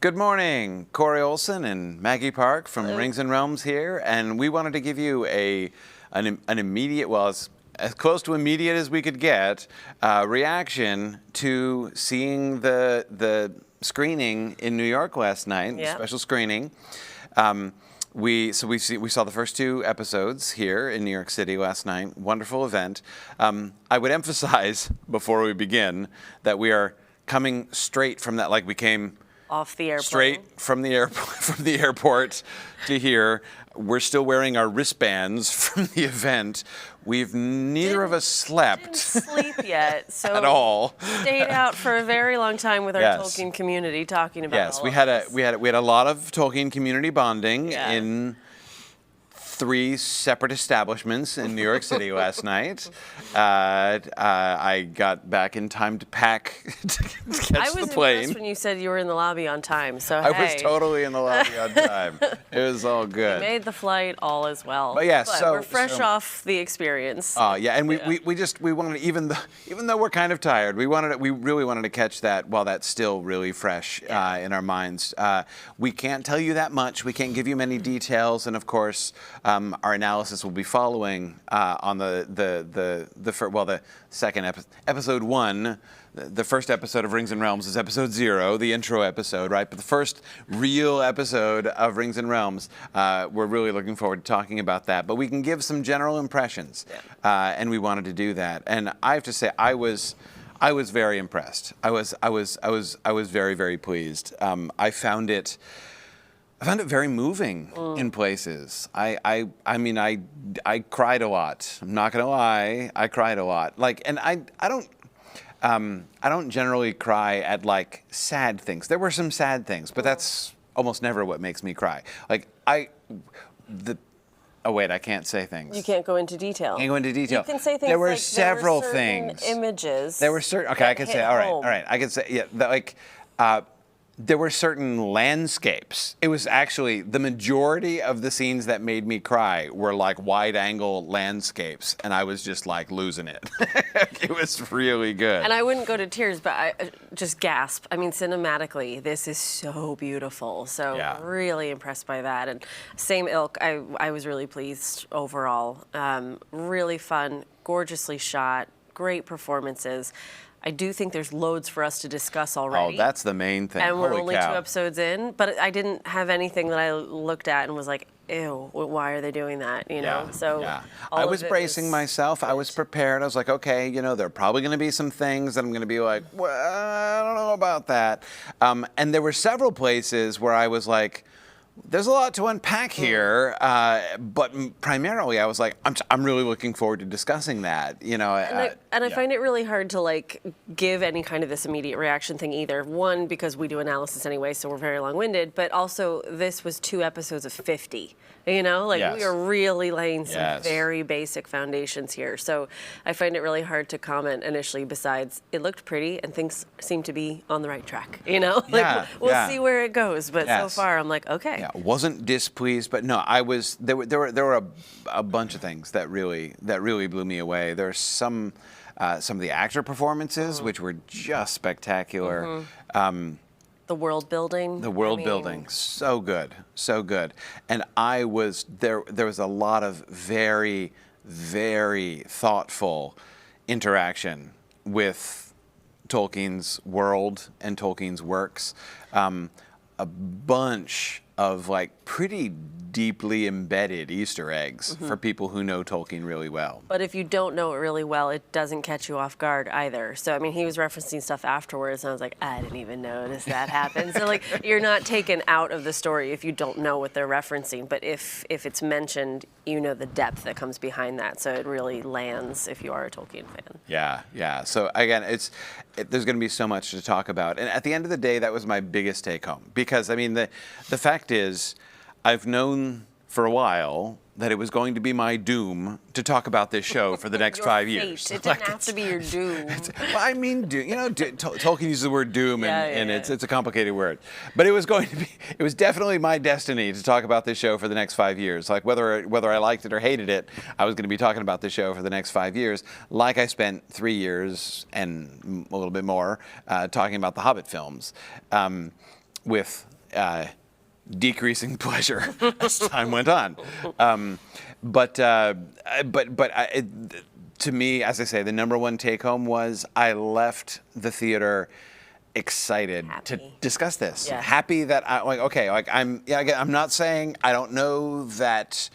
Good morning, Corey Olsen and Maggie Parke from Rings and Realms here, and we wanted to give you an immediate, well, as close to immediate as we could get, reaction to seeing the screening in New York last night, the special screening. We saw the first two episodes here in New York City last night. Wonderful event. I would emphasize before we begin that we are coming straight from that, like we came off the airport. Straight from the airport to here. We're still wearing our wristbands from the event. Neither of us slept. Didn't sleep yet, so at all. Stayed out for a very long time with our Tolkien community talking about. Yes, we had a lot of Tolkien community bonding in 3 separate establishments in New York City last night. I got back in time to pack to catch the plane. I was impressed when you said you were in the lobby on time. So I was totally in the lobby on time. It was all good. We made the flight all as well. But so we're fresh off the experience. Oh yeah, and we wanted, even though we're kind of tired, we really wanted to catch that while that's still really fresh in our minds. We can't tell you that much. We can't give you many details, and of course. Our analysis will be following on the second episode 1. The first episode of Rings and Realms is episode 0, the intro episode, right? But the first real episode of Rings and Realms, we're really looking forward to talking about that. But we can give some general impressions, and we wanted to do that. And I have to say, I was very impressed. I was very, very pleased. I found it very moving in places. I mean, I cried a lot. I'm not gonna lie, I cried a lot. And I don't generally cry at like sad things. There were some sad things, but that's almost never what makes me cry. Oh wait, I can't say things. You can't go into detail. Can't go into detail. You can say things. There were like several there were things. Images. There were certain. Okay, I can say. All right. I can say. There were certain landscapes. It was actually the majority of the scenes that made me cry were like wide-angle landscapes, and I was just like losing it. It was really good. And I wouldn't go to tears, but I just gasp. I mean, cinematically, this is so beautiful. So really impressed by that. And same ilk. I was really pleased overall. Really fun, gorgeously shot, great performances. I do think there's loads for us to discuss already. Oh, that's the main thing. And we're Holy only cow. 2 episodes in, but I didn't have anything that I looked at and was like, ew, why are they doing that? You know? So I was bracing myself. I was prepared. I was like, okay, there are probably going to be some things that I'm going to be like, well, I don't know about that. And there were several places where I was like, there's a lot to unpack here, but primarily I was like, I'm really looking forward to discussing that, And I find it really hard to give any kind of this immediate reaction thing either. One, because we do analysis anyway, so we're very long-winded, but also this was 2 episodes of 50. We are really laying some very basic foundations here. So I find it really hard to comment initially, besides it looked pretty and things seem to be on the right track, We'll see where it goes, but so far I'm like, okay. Yeah, wasn't displeased, but no, I was. There were a bunch of things that really blew me away. There's some of the actor performances which were just spectacular. The world building. The world building, so good, so good. And I was there. There was a lot of very, very thoughtful interaction with Tolkien's world and Tolkien's works. A bunch of pretty deeply embedded Easter eggs for people who know Tolkien really well. But if you don't know it really well, it doesn't catch you off guard either. So, I mean, he was referencing stuff afterwards, and I was like, I didn't even notice that happened. So, you're not taken out of the story if you don't know what they're referencing. But if it's mentioned, you know the depth that comes behind that. So it really lands if you are a Tolkien fan. Yeah. So, again, there's going to be so much to talk about. And at the end of the day, that was my biggest take home. Because, I mean, the fact is, I've known for a while that it was going to be my doom to talk about this show for the next 5 years. It didn't have to be your doom. Well, I mean, doom. Tolkien uses the word doom, and it's a complicated word. But it was definitely my destiny to talk about this show for the next 5 years. Whether I liked it or hated it, I was going to be talking about this show for the next 5 years. Like I spent 3 years and a little bit more talking about the Hobbit films with decreasing pleasure as time went on. To me, as I say, the number one take home was I left the theater excited to discuss this. Yeah. Happy that I'm not saying I don't know that,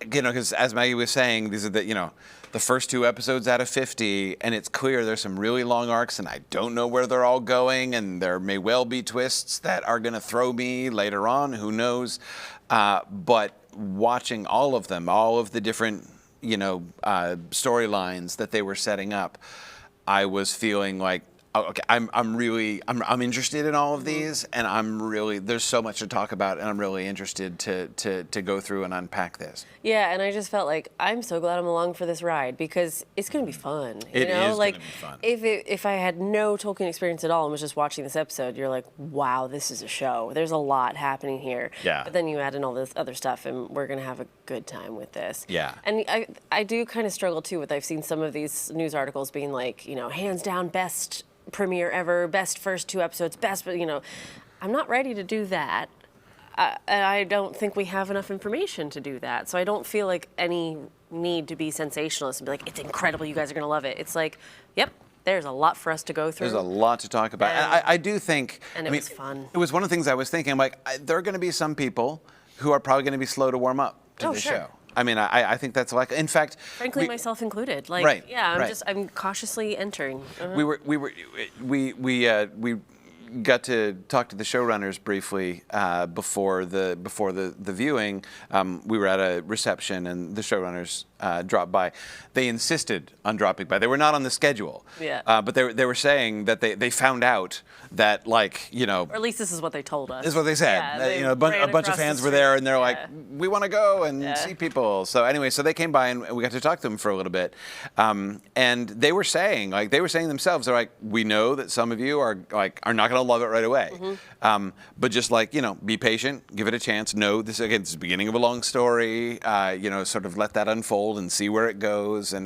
because as Maggie was saying, these are the first 2 episodes out of 50, and it's clear there's some really long arcs, and I don't know where they're all going, and there may well be twists that are going to throw me later on. Who knows? But watching all of them, all of the different storylines that they were setting up, I was feeling like, okay, I'm interested in all of these, and there's so much to talk about, and I'm really interested to go through and unpack this. Yeah, and I just felt like I'm so glad I'm along for this ride because it's going to be fun. It is going to be fun. If I had no Tolkien experience at all and was just watching this episode, you're like, wow, this is a show. There's a lot happening here. Yeah. But then you add in all this other stuff, and we're going to have a good time with this. Yeah. And I do kind of struggle too with, I've seen some of these news articles being like, hands down best premiere ever, best first 2 episodes, best, but I'm not ready to do that. And I don't think we have enough information to do that. So I don't feel like any need to be sensationalist and be like, it's incredible, you guys are going to love it. It's like, yep, there's a lot for us to go through. There's a lot to talk about. And I do think... And it was fun. It was one of the things I was thinking. I'm like, there are going to be some people who are probably going to be slow to warm up to the show. I mean, I think that's like, in fact... Frankly, myself included. Like, right, yeah, I'm cautiously entering. We got to talk to the showrunners briefly before the viewing. We were at a reception, and the showrunners dropped by. They insisted on dropping by. They were not on the schedule. Yeah. But they were saying that they found out that, like, or at least this is what they told us. This is what they said. Yeah, a bunch of fans were there, and they're like, we want to go and see people. So anyway, they came by, and we got to talk to them for a little bit. And they were saying themselves, they're like, we know that some of you are not going to love it right away. Mm-hmm. But just be patient, give it a chance. Know this, again, it's the beginning of a long story. Sort of let that unfold and see where it goes, and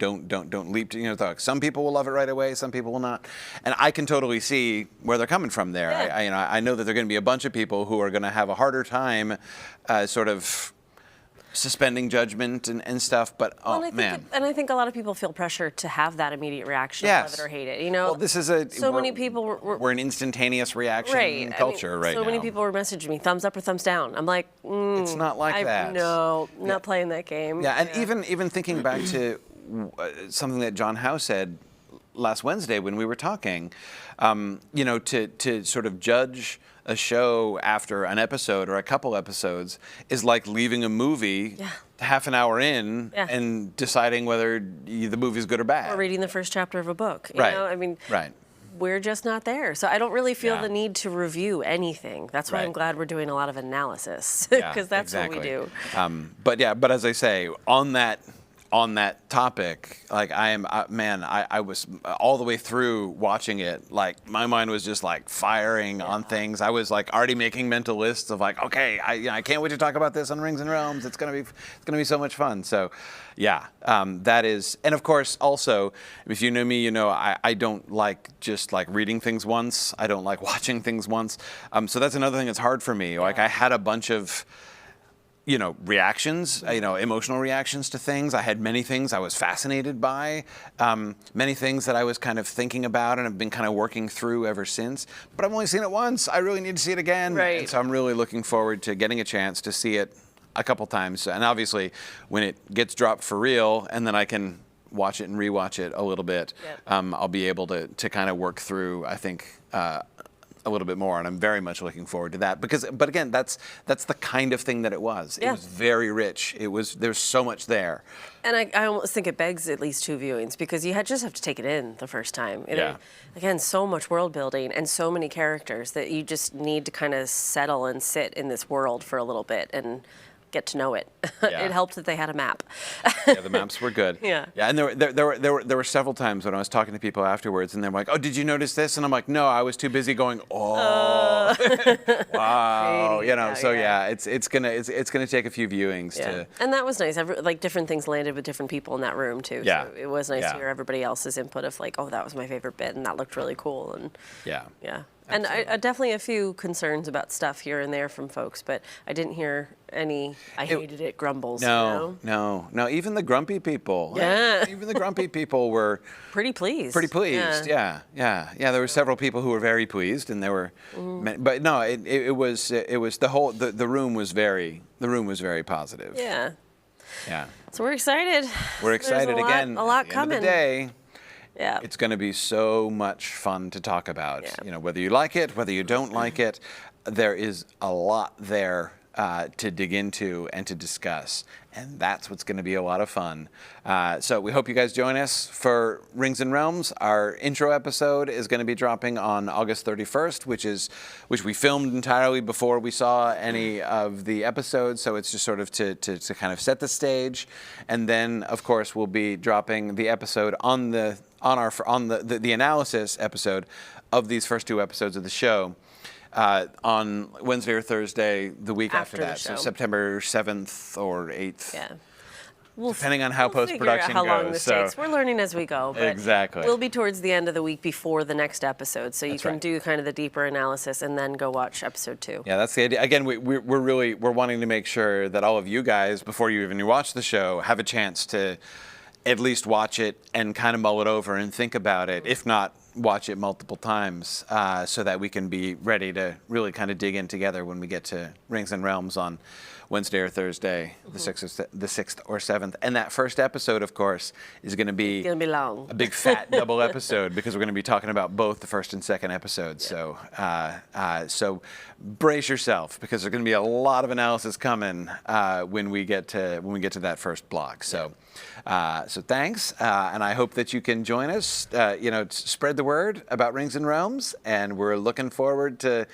don't leap to thoughts. Some people will love it right away, some people will not, and I can totally see where they're coming from there. Yeah. I know that there are going to be a bunch of people who are going to have a harder time, sort of suspending judgment and stuff, but man. And I think a lot of people feel pressure to have that immediate reaction, love it or hate it. Well, this is many people we're an instantaneous reaction culture right now. So many people were messaging me, thumbs up or thumbs down. I'm like, it's not like that. No, not playing that game. Yeah, and even thinking back to something that John Howe said last Wednesday when we were talking, to sort of judge a show after an episode or a couple episodes is like leaving a movie half an hour in and deciding whether the movie's good or bad. Or reading the first chapter of a book. You right. know? I mean, right. We're just not there. So I don't really feel the need to review anything. That's why I'm glad we're doing a lot of analysis, because that's what we do. But as I say, on that topic, like I was all the way through watching it, like my mind was just like firing on things. I was like already making mental lists of like, okay, I can't wait to talk about this on Rings and Realms. It's gonna be so much fun. So, that is, and of course also, if you know me, I don't like just like reading things once. I don't like watching things once. So that's another thing that's hard for me. Like I had a bunch of reactions, emotional reactions to things. I had many things I was fascinated by, many things that I was kind of thinking about and have been kind of working through ever since. But I've only seen it once. I really need to see it again. Right. And so I'm really looking forward to getting a chance to see it a couple times. And obviously, when it gets dropped for real, and then I can watch it and rewatch it a little bit, I'll be able to kind of work through, I think, a little bit more, and I'm very much looking forward to that. But again, that's the kind of thing that it was. It was very rich. There's so much there. And I almost think it begs at least 2 viewings, because you just have to take it in the first time. Again, so much world building and so many characters that you just need to kind of settle and sit in this world for a little bit and get to know it. It helped that they had a map. The maps were good. Yeah, and there were several times when I was talking to people afterwards, and they're like, "Oh, did you notice this?" And I'm like, "No, I was too busy going, oh, wow." It's gonna take a few viewings to. And that was nice. Like different things landed with different people in that room too. Yeah. So it was nice to hear everybody else's input of like, "Oh, that was my favorite bit, and that looked really cool." And And definitely a few concerns about stuff here and there from folks, but I didn't hear any "I hated it" grumbles. No. Even the grumpy people. Yeah. Even the grumpy people were Pretty pleased. Yeah. There were several people who were very pleased, and there were, but no, it was the room was very positive. Yeah. Yeah. So we're excited. We're excited There's again. A lot at the coming. End of the day, Yeah. it's going to be so much fun to talk about. Yeah. Whether you like it, whether you don't like it, there is a lot there to dig into and to discuss. And that's what's going to be a lot of fun. So we hope you guys join us for Rings and Realms. Our intro episode is going to be dropping on August 31st, which we filmed entirely before we saw any of the episodes. So it's just sort of to kind of set the stage. And then, of course, we'll be dropping the episode on the analysis episode of these first 2 episodes of the show. On Wednesday or Thursday, the week after the that, show. so September 7th or 8th. Yeah. Depending on how post-production how long goes. this So takes. We're learning as we go. But exactly. We'll be towards the end of the week before the next episode, so you That's can right. do kind of the deeper analysis and then go watch episode 2. Yeah, that's the idea. Again, we're wanting to make sure that all of you guys, before you even watch the show, have a chance to at least watch it and kind of mull it over and think about it. If not, watch it multiple times so that we can be ready to really kind of dig in together when we get to Rings and Realms on Wednesday or Thursday, the 6th or 7th. And that first episode, of course, is going to be long. a big fat double episode because we're going to be talking about both the first and second episodes. Yeah. So brace yourself because there's going to be a lot of analysis coming when we get to that first block. So thanks, and I hope that you can join us. Spread the word about Rings and Realms, and we're looking forward to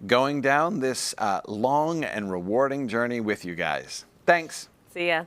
going down this long and rewarding journey with you guys. Thanks. See ya.